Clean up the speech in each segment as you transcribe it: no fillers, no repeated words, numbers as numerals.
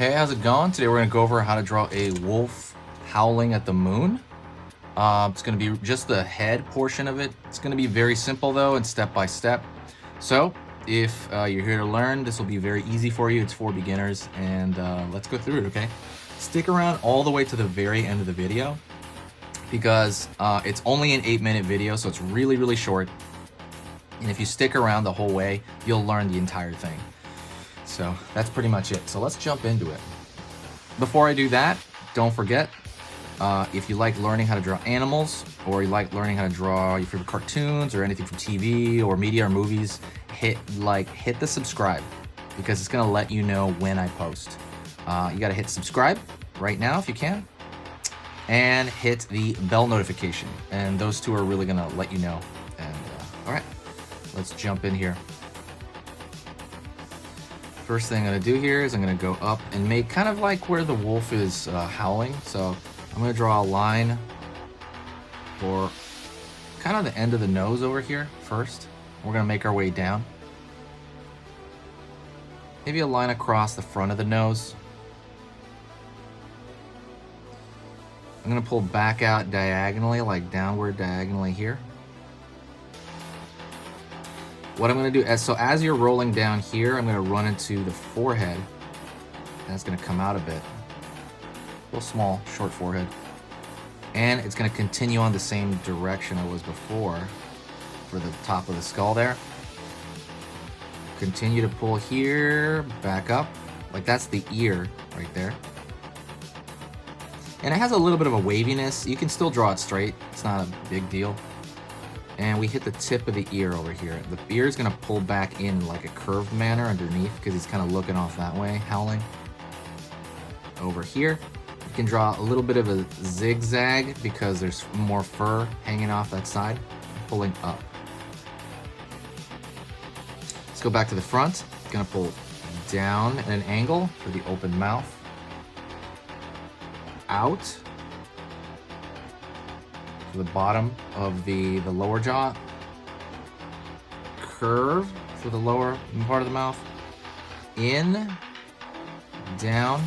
Hey, how's it going? Today we're going to go over how to draw a wolf howling at the moon. It's going to be just the head portion of it. It's going to be very simple though and step by step. So if you're here to learn, this will be very easy for you. It's for beginners, and let's go through it, okay? Stick around all the way to the very end of the video because it's only an 8-minute video, so it's really, really short. And if you stick around the whole way, you'll learn the entire thing. So that's pretty much it. So let's jump into it. Before I do that, don't forget, if you like learning how to draw animals, or you like learning how to draw your favorite cartoons or anything from TV or media or movies, hit the subscribe, because it's gonna let you know when I post. You gotta hit subscribe right now if you can, and hit the bell notification. And those two are really gonna let you know. And all right, let's jump in here. First thing I'm gonna do here is I'm gonna go up and make kind of like where the wolf is howling. So I'm gonna draw a line for kind of the end of the nose over here first. We're gonna make our way down. Maybe a line across the front of the nose. I'm gonna pull back out diagonally, like downward diagonally here. What I'm going to do, as you're rolling down here, I'm going to run into the forehead. And it's going to come out a bit. A little small, short forehead. And it's going to continue on the same direction I was before for the top of the skull there. Continue to pull here, back up. Like that's the ear right there. And it has a little bit of a waviness. You can still draw it straight. It's not a big deal. And we hit the tip of the ear over here. The ear is gonna pull back in like a curved manner underneath because he's kind of looking off that way, howling. Over here, you can draw a little bit of a zigzag because there's more fur hanging off that side, pulling up. Let's go back to the front. Gonna pull down at an angle for the open mouth. Out. To the bottom of the lower jaw, curve for the lower part of the mouth, in, down,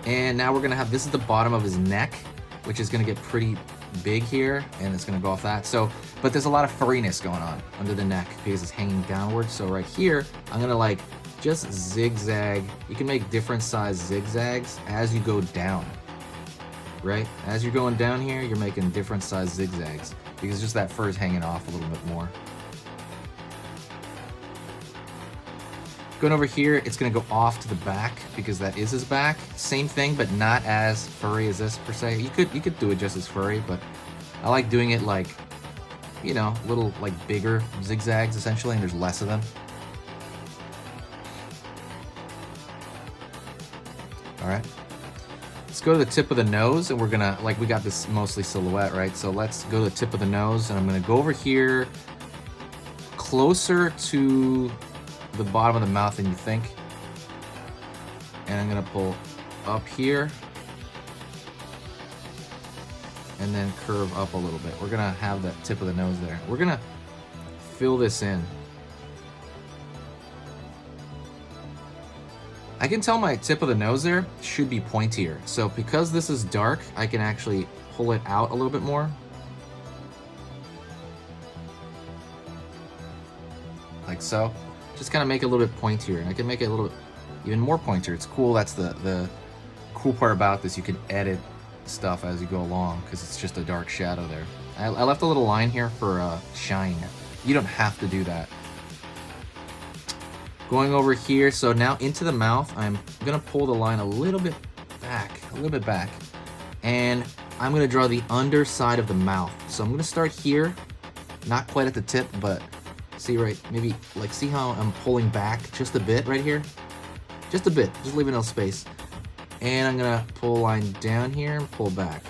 and now we're gonna have, this is the bottom of his neck, which is gonna get pretty big here, and it's gonna go off that. So, but there's a lot of furriness going on under the neck because it's hanging downward. So right here, I'm gonna like just zigzag. You can make different size zigzags as you go down. Right? As you're going down here, you're making different size zigzags because just that fur is hanging off a little bit more. Going over here, it's going to go off to the back because that is his back. Same thing, but not as furry as this per se. You could do it just as furry, but I like doing it like, you know, little like bigger zigzags essentially, and there's less of them. All right. Let's go to the tip of the nose, and we're gonna, like, we got this mostly silhouette, right? So let's go to the tip of the nose, and I'm gonna go over here closer to the bottom of the mouth than you think. And I'm gonna pull up here and then curve up a little bit. We're gonna have that tip of the nose there. We're gonna fill this in. I can tell my tip of the nose there should be pointier. So because this is dark, I can actually pull it out a little bit more. Like so. Just kind of make it a little bit pointier. And I can make it a little bit even more pointier. It's cool. That's the cool part about this. You can edit stuff as you go along because it's just a dark shadow there. I left a little line here for shine. You don't have to do that. Going over here, so now into the mouth, I'm gonna pull the line a little bit back, and I'm gonna draw the underside of the mouth. So I'm gonna start here, not quite at the tip, but see right, maybe like see how I'm pulling back just a bit right here? Just a bit, just leaving no space. And I'm gonna pull a line down here and pull back.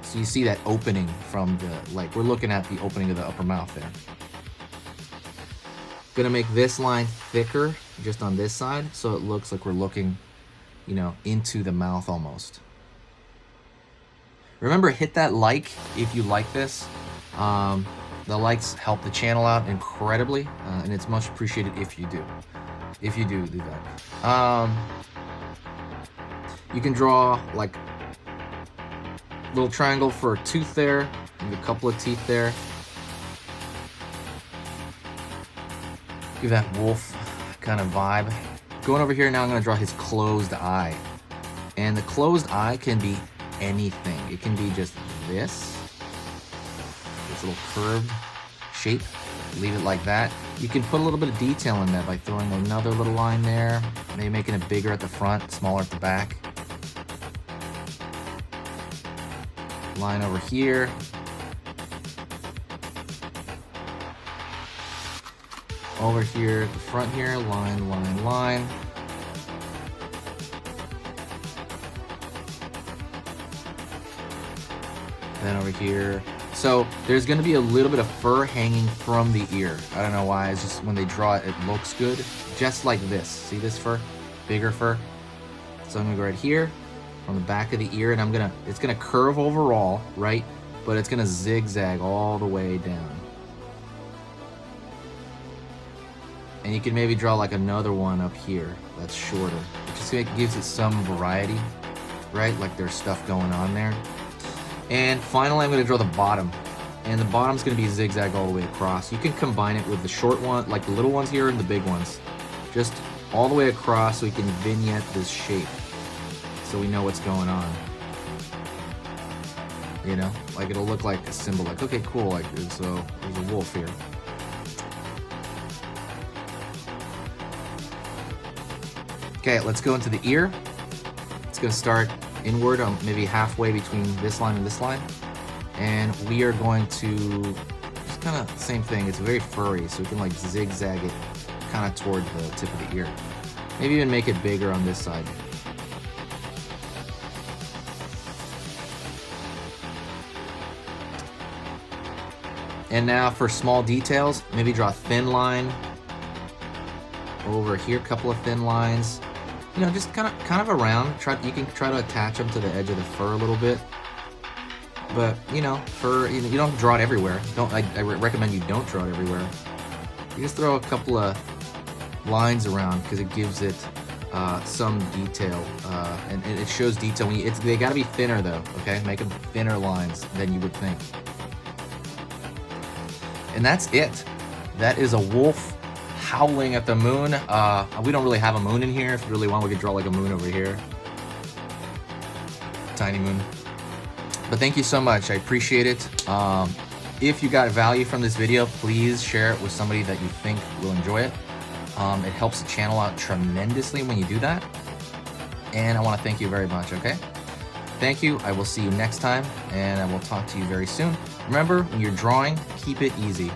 So you see that opening from the, like we're looking at the opening of the upper mouth there. Gonna make this line thicker just on this side so it looks like we're looking, you know, into the mouth almost. Remember, hit that like if you like this. The likes help the channel out incredibly, and it's much appreciated if you do. if you do that. You can draw like a little triangle for a tooth there, and a couple of teeth there. Give that wolf kind of vibe. Going over here now, I'm gonna draw his closed eye. And the closed eye can be anything. It can be just this little curved shape. Leave it like that. You can put a little bit of detail in that by throwing another little line there, maybe making it bigger at the front, smaller at the back. Line over here. Over here at the front here, line, line, line. Then over here. So there's gonna be a little bit of fur hanging from the ear. I don't know why, it's just when they draw it, it looks good. Just like this, see this fur? Bigger fur. So I'm gonna go right here, on the back of the ear, and it's gonna curve overall, right? But it's gonna zigzag all the way down. And you can maybe draw like another one up here that's shorter. It just gives it some variety, right? Like there's stuff going on there. And finally, I'm gonna draw the bottom. And the bottom's gonna be zigzag all the way across. You can combine it with the short one, like the little ones here and the big ones. Just all the way across so we can vignette this shape. So we know what's going on. You know, like it'll look like a symbol, like, okay, cool, like there's a wolf here. Okay, let's go into the ear. It's gonna start inward, maybe halfway between this line and this line. And we are going to, just kind of same thing, it's very furry, so we can like zigzag it kind of toward the tip of the ear. Maybe even make it bigger on this side. And now for small details, maybe draw a thin line over here, a couple of thin lines. You know, just kind of around. You can try to attach them to the edge of the fur a little bit. But you know, fur, you don't draw it everywhere. I recommend you don't draw it everywhere. You just throw a couple of lines around because it gives it some detail, and it shows detail. They got to be thinner though. Okay, make them thinner lines than you would think. And that's it. That is a wolf howling at the moon. We don't really have a moon in here. If you really want, we could draw like a moon over here. Tiny moon. But thank you so much. I appreciate it. If you got value from this video, please share it with somebody that you think will enjoy it. It helps the channel out tremendously when you do that. And I want to thank you very much, okay? Thank you. I will see you next time, and I will talk to you very soon. Remember, when you're drawing, keep it easy.